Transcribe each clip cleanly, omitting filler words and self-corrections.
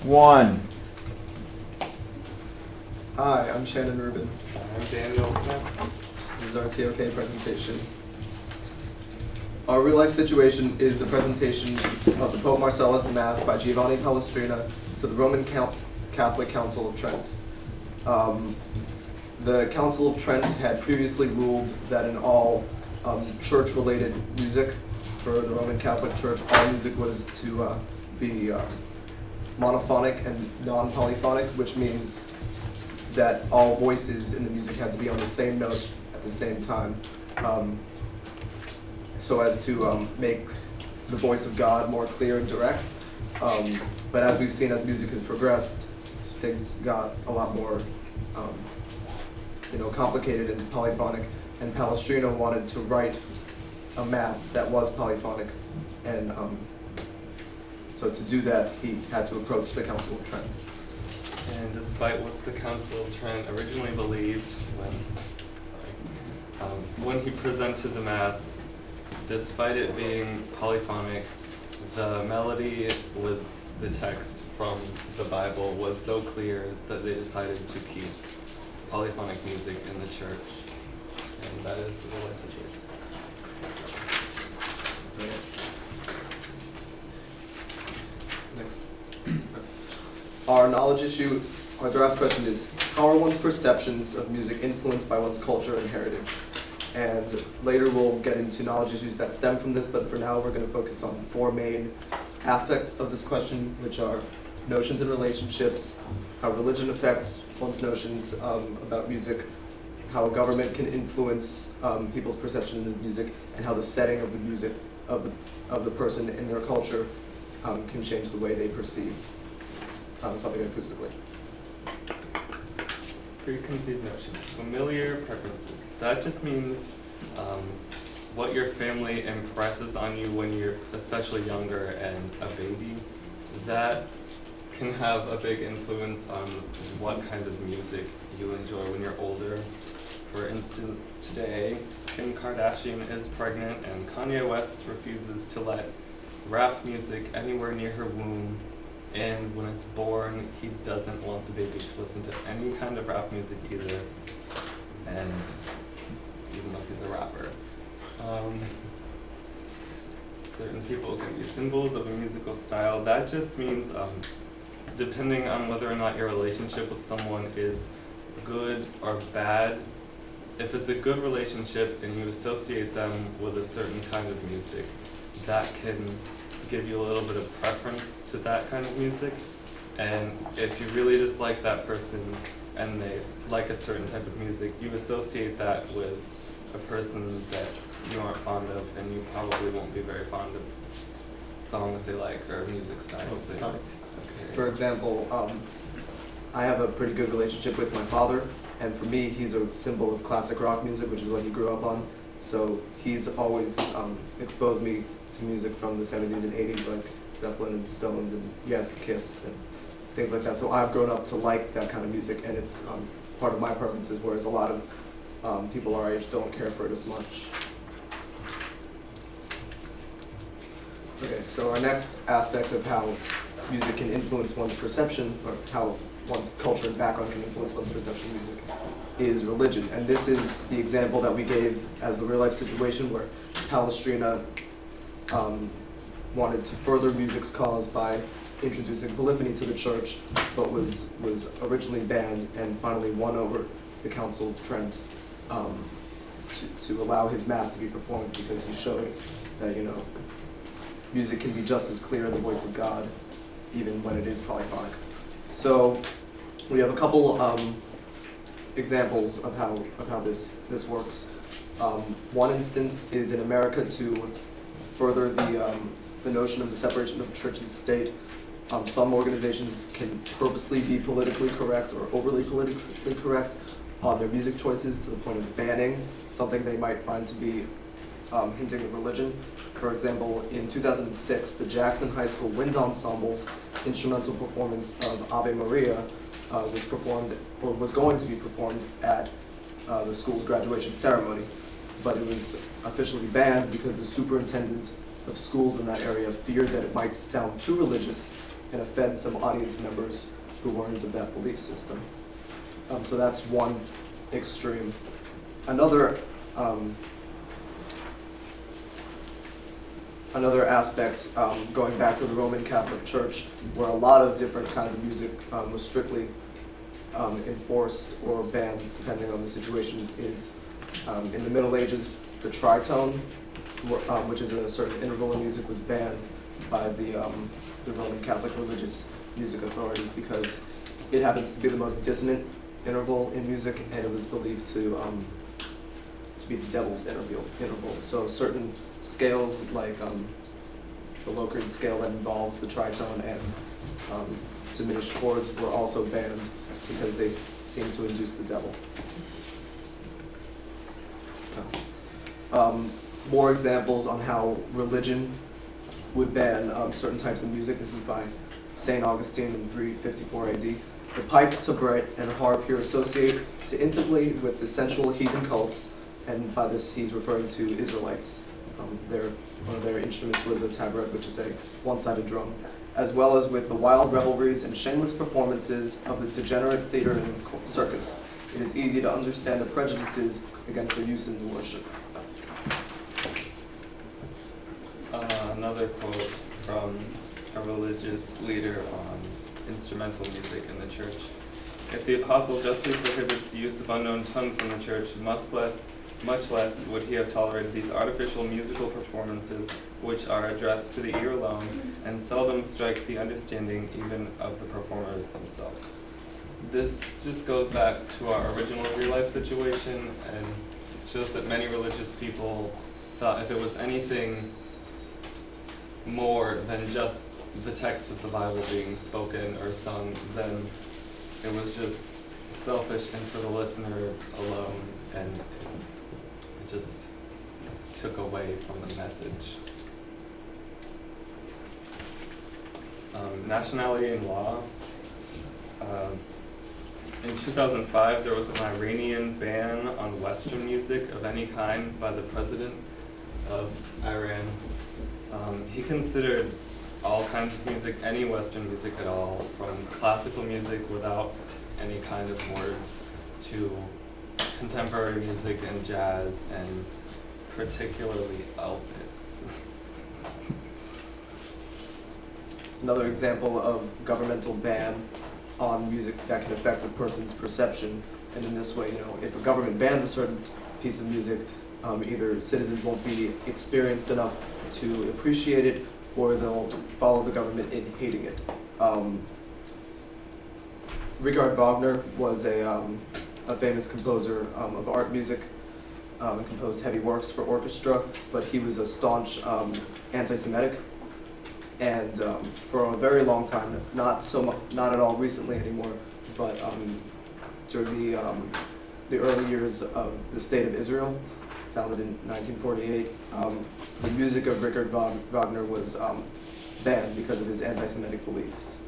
1. Hi, I'm Shannon Rubin. I'm Daniel Smith. This is our TOK presentation. Our real life situation is the presentation of the Pope Marcellus Mass by Giovanni Palestrina to the Roman Catholic Council of Trent. The Council of Trent had previously ruled that in all church-related music for the Roman Catholic Church, all music was to be monophonic and non-polyphonic, which means that all voices in the music had to be on the same note at the same time, so as to make the voice of God more clear and direct. But as we've seen, as music has progressed, things got a lot more complicated and polyphonic, and Palestrina wanted to write a mass that was polyphonic, and so to do that, he had to approach the Council of Trent. And despite what the Council of Trent originally believed when he presented the Mass, despite it being polyphonic, the melody with the text from the Bible was so clear that they decided to keep polyphonic music in the church. And that is the real life situation. Next. Our knowledge issue, our draft question is, how are one's perceptions of music influenced by one's culture and heritage? And later we'll get into knowledge issues that stem from this, but for now we're going to focus on 4 main aspects of this question, which are notions and relationships, how religion affects one's notions about music, how a government can influence people's perception of music, and how the setting of the music of the person in their culture can change the way they perceive something acoustically. Preconceived notions, familiar preferences. That just means what your family impresses on you when you're especially younger and a baby. That can have a big influence on what kind of music you enjoy when you're older. For instance, today, Kim Kardashian is pregnant and Kanye West refuses to let rap music anywhere near her womb. And when it's born, he doesn't want the baby to listen to any kind of rap music either, and even though he's a rapper. Certain people can be symbols of a musical style. That just means, depending on whether or not your relationship with someone is good or bad, if it's a good relationship and you associate them with a certain kind of music, that can give you a little bit of preference to that kind of music. And if you really dislike that person and they like a certain type of music, you associate that with a person that you aren't fond of, and you probably won't be very fond of songs they like or music styles they like. Okay. For example, I have a pretty good relationship with my father, and for me, he's a symbol of classic rock music, which is what he grew up on. So he's always exposed me to music from the 70s and 80s, like Zeppelin and Stones and Yes, Kiss, and things like that. So I've grown up to like that kind of music, and it's part of my preferences, whereas a lot of people our age don't care for it as much. Okay, so our next aspect of how music can influence one's perception, or how one's culture and background can influence one's perception of music, is religion. And this is the example that we gave as the real life situation where Palestrina wanted to further music's cause by introducing polyphony to the church, but was originally banned and finally won over the Council of Trent to allow his mass to be performed, because he showed that music can be just as clear in the voice of God, even when it is polyphonic. So we have a couple examples of how this works. One instance is in America to further the notion of the separation of church and state. Some organizations can purposely be politically correct or overly politically correct on their music choices to the point of banning something they might find to be hinting of religion. For example, in 2006, the Jackson High School Wind Ensemble's instrumental performance of Ave Maria was performed, or was going to be performed, at the school's graduation ceremony, but it was officially banned because the superintendent of schools in that area feared that it might sound too religious and offend some audience members who weren't of that belief system. So that's one extreme. Another aspect, going back to the Roman Catholic Church, where a lot of different kinds of music was strictly enforced or banned, depending on the situation, is in the Middle Ages, the tritone, which is a certain interval in music, was banned by the Roman Catholic religious music authorities because it happens to be the most dissonant interval in music, and it was believed to be the devil's interval. So certain scales, like the Locrian scale that involves the tritone and diminished chords, were also banned because they seem to induce the devil. More examples on how religion would ban certain types of music. This is by St. Augustine in 354 AD. The pipe, tabret, and harp here associate to intimately with the sensual heathen cults, and by this he's referring to Israelites. One of their instruments was a tabret, which is a one-sided drum, as well as with the wild revelries and shameless performances of the degenerate theater and circus. It is easy to understand the prejudices against their use in the worship. Another quote from a religious leader on instrumental music in the church. If the apostle justly prohibits the use of unknown tongues in the church, much less would he have tolerated these artificial musical performances which are addressed to the ear alone and seldom strike the understanding even of the performers themselves. This just goes back to our original real-life situation and shows that many religious people thought if it was anything more than just the text of the Bible being spoken or sung, then it was just selfish and for the listener alone, and it just took away from the message. Nationality and law. In 2005, there was an Iranian ban on Western music of any kind by the president of Iran. He considered all kinds of music, any Western music at all, from classical music without any kind of words to contemporary music and jazz, and particularly Elvis. Another example of governmental ban on music that can affect a person's perception, and in this way, if a government bans a certain piece of music, either citizens won't be experienced enough to appreciate it, or they'll follow the government in hating it. Richard Wagner was a famous composer of art music, and composed heavy works for orchestra, but he was a staunch anti-Semitic, and for a very long time, not at all recently anymore, but during the early years of the State of Israel, founded in 1948, the music of Richard Wagner was banned because of his anti-Semitic beliefs.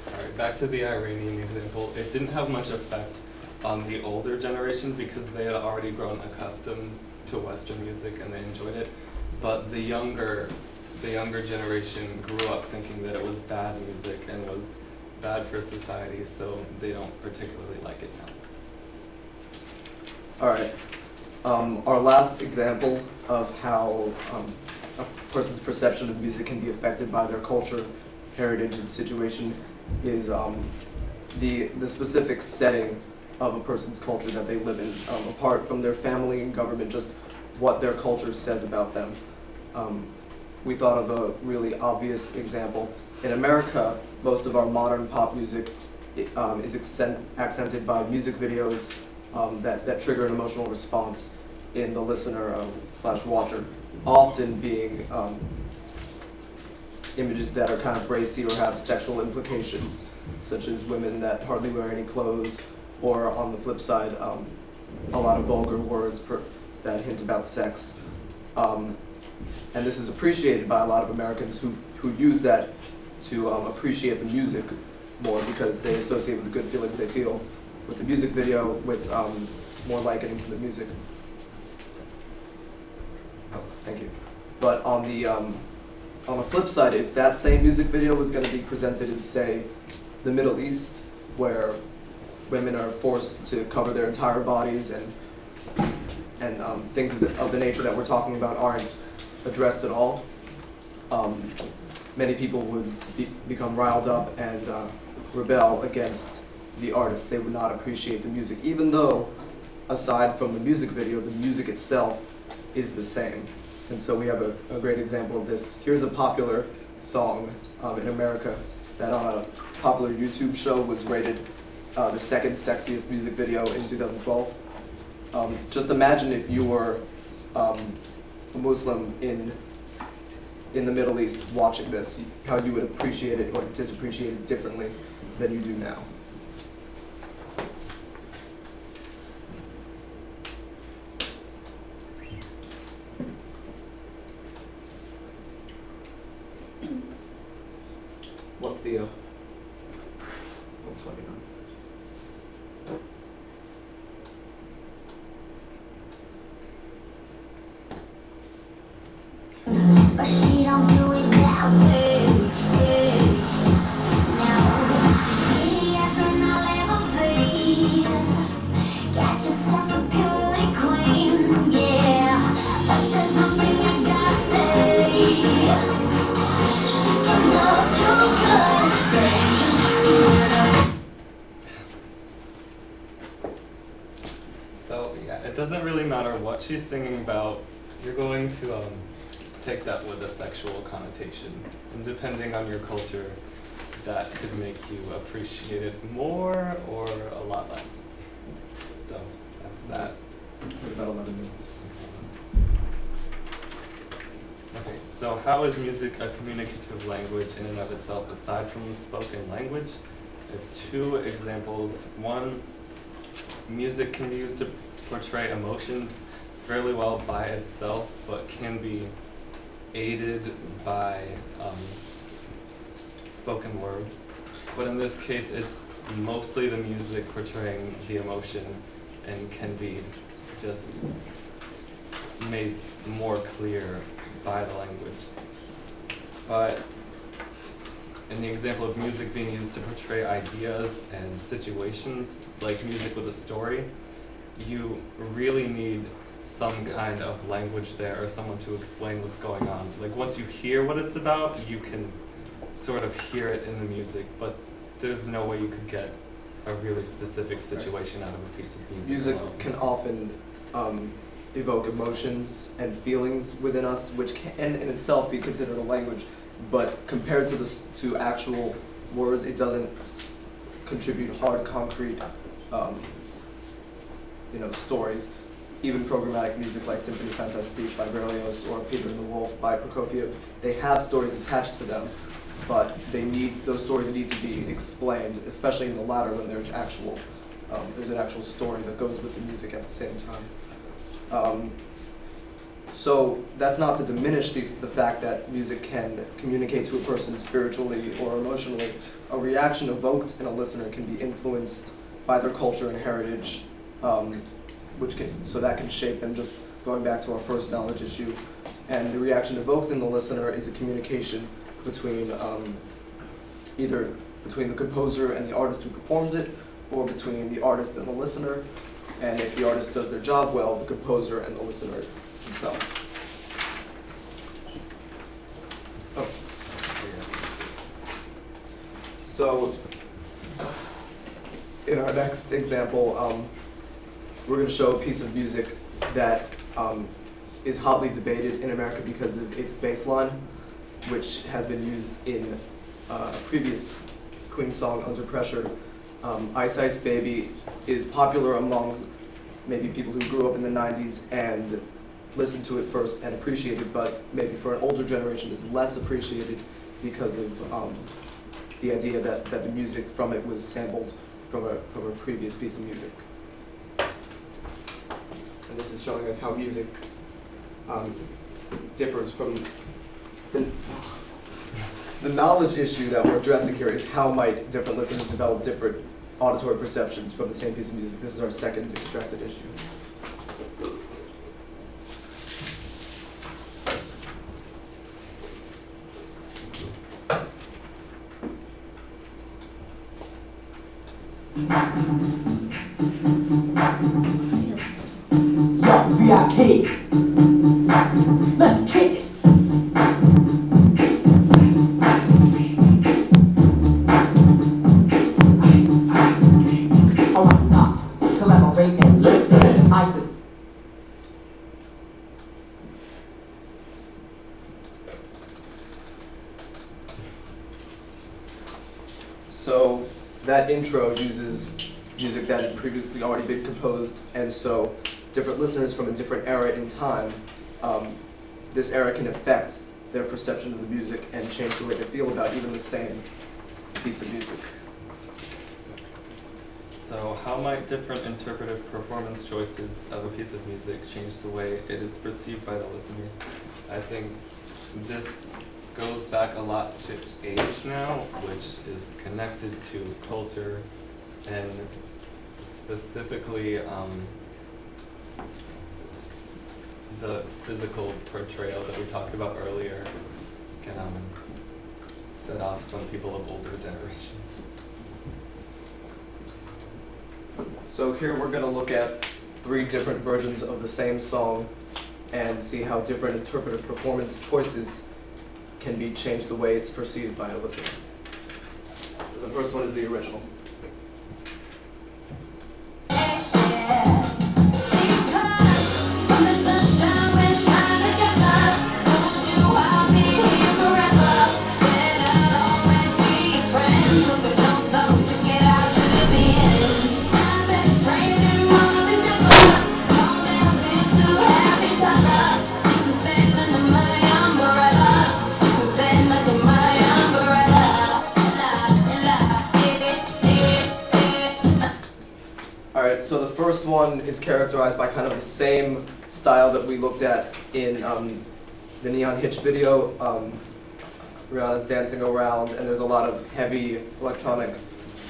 Sorry, back to the Iranian example. It didn't have much effect on the older generation because they had already grown accustomed to Western music and they enjoyed it. But the younger generation grew up thinking that it was bad music and was bad for society, so they don't particularly like it now. All right. Our last example of how a person's perception of music can be affected by their culture, heritage, and situation is the specific setting of a person's culture that they live in, apart from their family and government, just what their culture says about them. We thought of a really obvious example. In America, most of our modern pop music is accented by music videos that trigger an emotional response in the listener / watcher, often being images that are kind of racy or have sexual implications, such as women that hardly wear any clothes, or on the flip side, a lot of vulgar words that hint about sex. And this is appreciated by a lot of Americans who use that to appreciate the music more, because they associate with the good feelings they feel with the music video with more likening to the music. Oh, thank you. But on the on the flip side, if that same music video was going to be presented in, say, the Middle East, where women are forced to cover their entire bodies and things of the nature that we're talking about aren't addressed at all, many people would become riled up and rebel against the artist. They would not appreciate the music, even though, aside from the music video, the music itself is the same. And so we have a great example of this. Here's a popular song in America that on a popular YouTube show was rated the second sexiest music video in 2012. Just imagine if you were a Muslim in the Middle East watching this, how you would appreciate it or disappreciate it differently than you do now. What's the, oops, let me know. But she don't do it that way. Now, she acting all elevated. Got yourself a beauty queen, yeah. But there's something I gotta say. She can love your blood, So yeah, it doesn't really matter what she's singing about. You're going to take that with a sexual connotation, and depending on your culture, that could make you appreciate it more or a lot less. So that's that. About 11 minutes. Okay, so how is music a communicative language in and of itself aside from the spoken language? I have two examples. One, music can be used to portray emotions fairly well by itself, but can be aided by spoken word. But in this case, it's mostly the music portraying the emotion and can be just made more clear by the language. But in the example of music being used to portray ideas and situations, like music with a story, you really need some kind of language there or someone to explain what's going on. Like once you hear what it's about, you can sort of hear it in the music, but there's no way you could get a really specific situation out of a piece of music. Music alone. can often evoke emotions and feelings within us, which can in itself be considered a language, but compared to actual words, it doesn't contribute hard, concrete, stories. Even programmatic music like Symphony Fantastique by Berlioz or Peter and the Wolf by Prokofiev, they have stories attached to them, but those stories need to be explained, especially in the latter when there's an actual story that goes with the music at the same time. So that's not to diminish the fact that music can communicate to a person spiritually or emotionally. A reaction evoked in a listener can be influenced by their culture and heritage, so that can shape them, just going back to our first knowledge issue. And the reaction evoked in the listener is a communication between either between the composer and the artist who performs it, or between the artist and the listener. And if the artist does their job well, the composer and the listener himself. Oh. So, in our next example, we're going to show a piece of music that is hotly debated in America because of its bass line, which has been used in a previous Queen song, Under Pressure. Ice Ice Baby is popular among maybe people who grew up in the 90s and listened to it first and appreciated it, but maybe for an older generation it's less appreciated because of the idea that the music from it was sampled from a previous piece of music. And this is showing us how music differs from the knowledge issue that we're addressing here is how might different listeners develop different auditory perceptions from the same piece of music. This is our second extracted issue. Yo, VIP. Let's kick it. Oh, let's stop. Collaborate and listen. I said. So that intro uses music that had previously already been composed, and so different listeners from a different era in time, this era can affect their perception of the music and change the way they feel about even the same piece of music. So how might different interpretive performance choices of a piece of music change the way it is perceived by the listener? I think this goes back a lot to age now, which is connected to culture and specifically the physical portrayal that we talked about earlier can set off some people of older generations. So here we're going to look at 3 different versions of the same song and see how different interpretive performance choices can be changed the way it's perceived by a listener. The first one is the original. So the first one is characterized by kind of the same style that we looked at in the Neon Hitch video. Rihanna's dancing around, and there's a lot of heavy electronic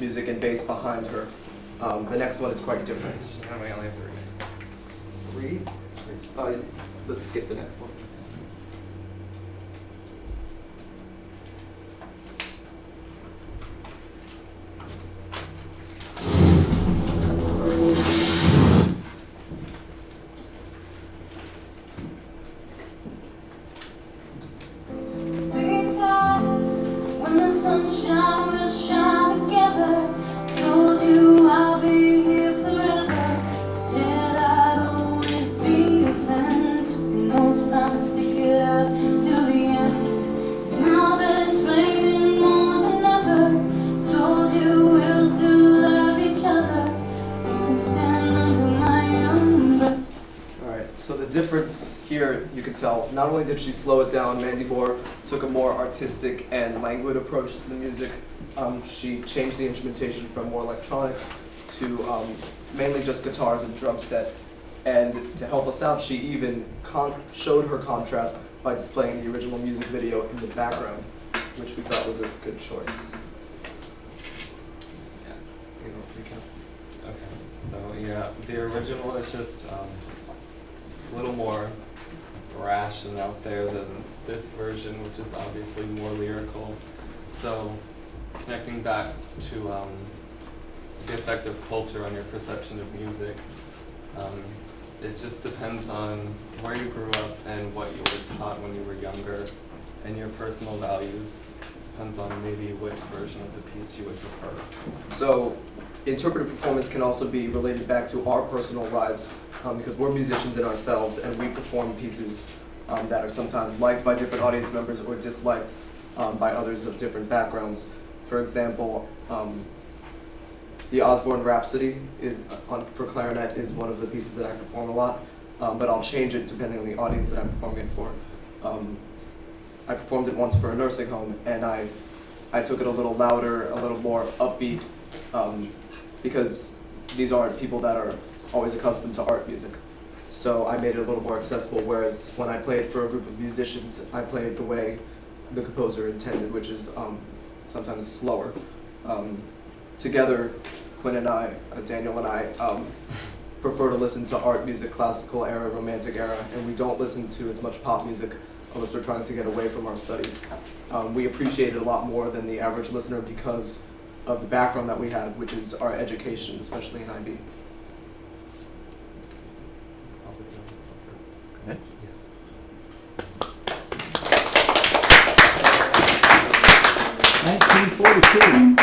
music and bass behind her. The next one is quite different. We only have 3 minutes. 3? Let's skip the next one. Difference here, you could tell, not only did she slow it down, Mandy Moore took a more artistic and languid approach to the music. She changed the instrumentation from more electronics to mainly just guitars and drum set. And to help us out, she even showed her contrast by displaying the original music video in the background, which we thought was a good choice. Okay, so yeah, the original is just a little more brash and out there than this version, which is obviously more lyrical. So connecting back to the effect of culture on your perception of music, it just depends on where you grew up and what you were taught when you were younger, and your personal values. Depends on maybe which version of the piece you would prefer. So interpretive performance can also be related back to our personal lives, because we're musicians in ourselves and we perform pieces that are sometimes liked by different audience members or disliked by others of different backgrounds. For example, the Osborne Rhapsody for clarinet is one of the pieces that I perform a lot, but I'll change it depending on the audience that I'm performing it for. I performed it once for a nursing home, and I took it a little louder, a little more upbeat, because these aren't people that are always accustomed to art music. So I made it a little more accessible, whereas when I played for a group of musicians, I played the way the composer intended, which is sometimes slower. Together, Quinn and I, Daniel and I, prefer to listen to art music, classical era, romantic era, and we don't listen to as much pop music unless we're trying to get away from our studies. We appreciate it a lot more than the average listener because of the background that we have, which is our education, especially in IB. Okay. 1942.